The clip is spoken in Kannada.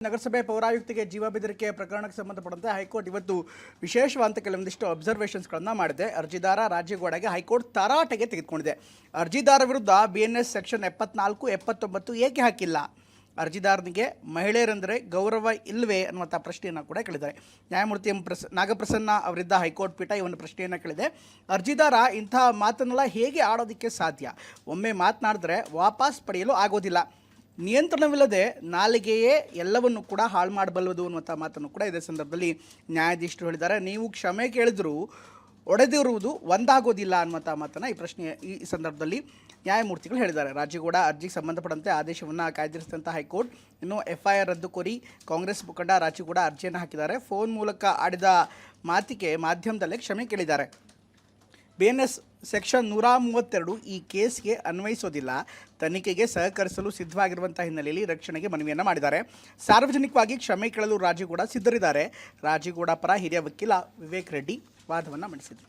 ನಗರಸಭೆ ಪೌರಾಯುಕ್ತಿಗೆ ಜೀವ ಬೆದರಿಕೆ ಪ್ರಕರಣಕ್ಕೆ ಸಂಬಂಧಪಟ್ಟಂತೆ ಹೈಕೋರ್ಟ್ ಇವತ್ತು ವಿಶೇಷವಾದ ಕೆಲವೊಂದಿಷ್ಟು ಅಬ್ಸರ್ವೇಷನ್ಸ್ಗಳನ್ನು ಮಾಡಿದೆ. ಅರ್ಜಿದಾರ ರಾಜೇಗೌಡಗೆ ಹೈಕೋರ್ಟ್ ತರಾಟೆಗೆ ತೆಗೆದುಕೊಂಡಿದೆ. ಅರ್ಜಿದಾರ ವಿರುದ್ಧ BNS ಸೆಕ್ಷನ್ 74, 79 ಏಕೆ ಹಾಕಿಲ್ಲ? ಅರ್ಜಿದಾರನಿಗೆ ಮಹಿಳೆಯರೆಂದರೆ ಗೌರವ ಇಲ್ಲವೇ ಅನ್ನುವಂಥ ಪ್ರಶ್ನೆಯನ್ನು ಕೂಡ ಕೇಳಿದ್ದಾರೆ. ನ್ಯಾಯಮೂರ್ತಿ ನಾಗಪ್ರಸನ್ನ ಅವರಿದ್ದ ಹೈಕೋರ್ಟ್ ಪೀಠ ಈ ಒಂದು ಪ್ರಶ್ನೆಯನ್ನು ಕೇಳಿದೆ. ಅರ್ಜಿದಾರ ಇಂಥ ಮಾತನ್ನೆಲ್ಲ ಹೇಗೆ ಆಡೋದಕ್ಕೆ ಸಾಧ್ಯ? ಒಮ್ಮೆ ಮಾತನಾಡಿದ್ರೆ ವಾಪಸ್ ಪಡೆಯಲು ಆಗೋದಿಲ್ಲ. ನಿಯಂತ್ರಣವಿಲ್ಲದೆ ನಾಲಿಗೆಯೇ ಎಲ್ಲವನ್ನು ಕೂಡ ಹಾಳು ಮಾಡಬಲ್ಲದು ಅನ್ನುವಂಥ ಮಾತನ್ನು ಕೂಡ ಇದೇ ಸಂದರ್ಭದಲ್ಲಿ ನ್ಯಾಯಾಧೀಶರು ಹೇಳಿದ್ದಾರೆ. ನೀವು ಕ್ಷಮೆ ಕೇಳಿದರೂ ಒಡೆದಿರುವುದು ಒಂದಾಗೋದಿಲ್ಲ ಅನ್ನುವಂಥ ಮಾತನ್ನು ಈ ಸಂದರ್ಭದಲ್ಲಿ ನ್ಯಾಯಮೂರ್ತಿಗಳು ಹೇಳಿದ್ದಾರೆ. ರಾಜೇಗೌಡ ಅರ್ಜಿಗೆ ಸಂಬಂಧಪಟ್ಟಂತೆ ಆದೇಶವನ್ನು ಕಾಯ್ದಿರಿಸಿದಂಥ ಹೈಕೋರ್ಟ್ ಇನ್ನು FIR ರದ್ದು ಕೋರಿ ಕಾಂಗ್ರೆಸ್ ಮುಖಂಡ ರಾಜೇಗೌಡ ಅರ್ಜಿಯನ್ನು ಹಾಕಿದ್ದಾರೆ. ಫೋನ್ ಮೂಲಕ ಆಡಿದ ಮಾತಿಗೆ ಮಾಧ್ಯಮದಲ್ಲೇ ಕ್ಷಮೆ ಕೇಳಿದ್ದಾರೆ. BNS ಸೆಕ್ಷನ್ 132 ಈ ಕೇಸ್ಗೆ ಅನ್ವಯಿಸೋದಿಲ್ಲ. ತನಿಖೆಗೆ ಸಹಕರಿಸಲು ಸಿದ್ಧವಾಗಿರುವಂಥ ಹಿನ್ನೆಲೆಯಲ್ಲಿ ರಕ್ಷಣೆಗೆ ಮನವಿಯನ್ನು ಮಾಡಿದ್ದಾರೆ. ಸಾರ್ವಜನಿಕವಾಗಿ ಕ್ಷಮೆ ಕೇಳಲು ರಾಜೇಗೌಡ ಸಿದ್ಧರಿದ್ದಾರೆ. ರಾಜೇಗೌಡ ಪರ ಹಿರಿಯ ವಕೀಲ ವಿವೇಕ್ ರೆಡ್ಡಿ ವಾದವನ್ನು ಮಂಡಿಸಿದರು.